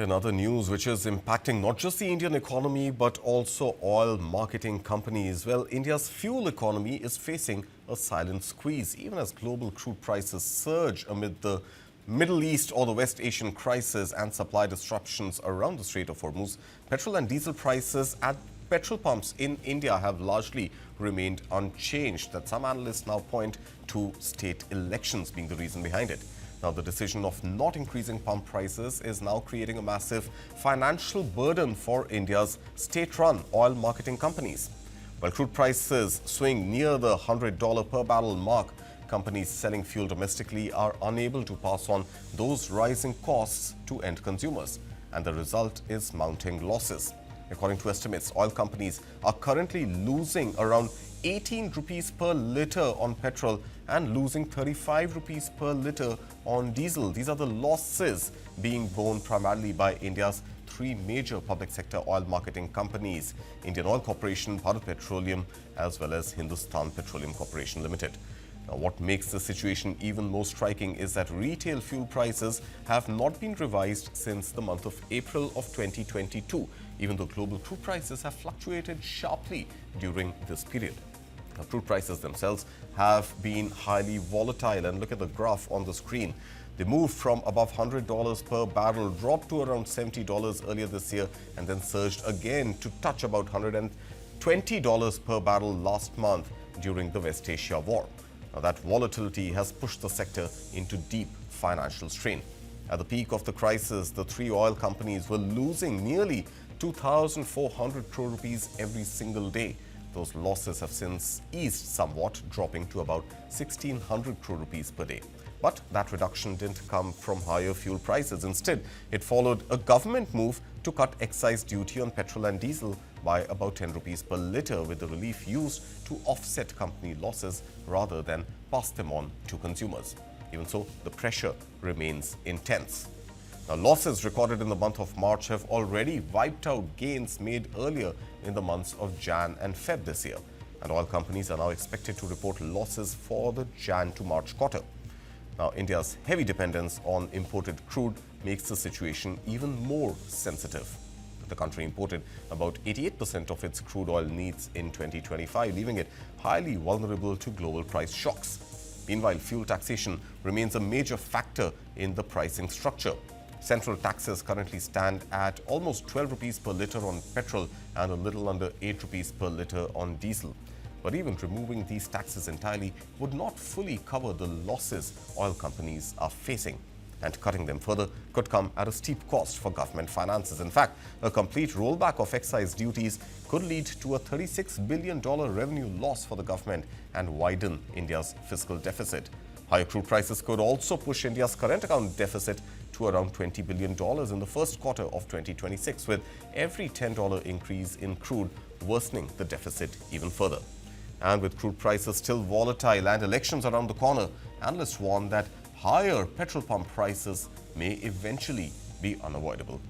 In other news, which is impacting not just the Indian economy but also oil marketing companies. Well, India's fuel economy is facing a silent squeeze, even as global crude prices surge amid the Middle East or the West Asian crisis and supply disruptions around the Strait of Hormuz. Petrol and diesel prices at petrol pumps in India have largely remained unchanged. That some analysts now point to state elections being the reason behind it. Now, the decision of not increasing pump prices is now creating a massive financial burden for India's state-run oil marketing companies. While crude prices swing near the $100 per barrel mark, companies selling fuel domestically are unable to pass on those rising costs to end consumers, and the result is mounting losses. According to estimates, oil companies are currently losing around 18 rupees per litre on petrol and losing 35 rupees per litre on diesel. These are the losses being borne primarily by India's three major public sector oil marketing companies: Indian Oil Corporation, Bharat Petroleum, as well as Hindustan Petroleum Corporation Limited. Now, what makes the situation even more striking is that retail fuel prices have not been revised since the month of April of 2022, even though global crude prices have fluctuated sharply during this period. Now, crude prices themselves have been highly volatile, and look at the graph on the screen. They moved from above $100 per barrel, dropped to around $70 earlier this year, and then surged again to touch about $120 per barrel last month during the West Asia war. Now, that volatility has pushed the sector into deep financial strain. At the peak of the crisis, the three oil companies were losing nearly 2,400 crore rupees every single day. Those losses have since eased somewhat, dropping to about 1,600 crore rupees per day. But that reduction didn't come from higher fuel prices. Instead, it followed a government move to cut excise duty on petrol and diesel by about 10 rupees per litre, with the relief used to offset company losses rather than pass them on to consumers. Even so, the pressure remains intense. Now, losses recorded in the month of March have already wiped out gains made earlier in the months of Jan and Feb this year. And oil companies are now expected to report losses for the Jan to March quarter. Now, India's heavy dependence on imported crude makes the situation even more sensitive. The country imported about 88% of its crude oil needs in 2025, leaving it highly vulnerable to global price shocks. Meanwhile, fuel taxation remains a major factor in the pricing structure. Central taxes currently stand at almost 12 rupees per litre on petrol and a little under 8 rupees per litre on diesel. But even removing these taxes entirely would not fully cover the losses oil companies are facing. And cutting them further could come at a steep cost for government finances. In fact, a complete rollback of excise duties could lead to a $36 billion revenue loss for the government and widen India's fiscal deficit. Higher crude prices could also push India's current account deficit to around $20 billion in the first quarter of 2026, with every $10 increase in crude worsening the deficit even further. And with crude prices still volatile and elections around the corner, analysts warn that higher petrol pump prices may eventually be unavoidable.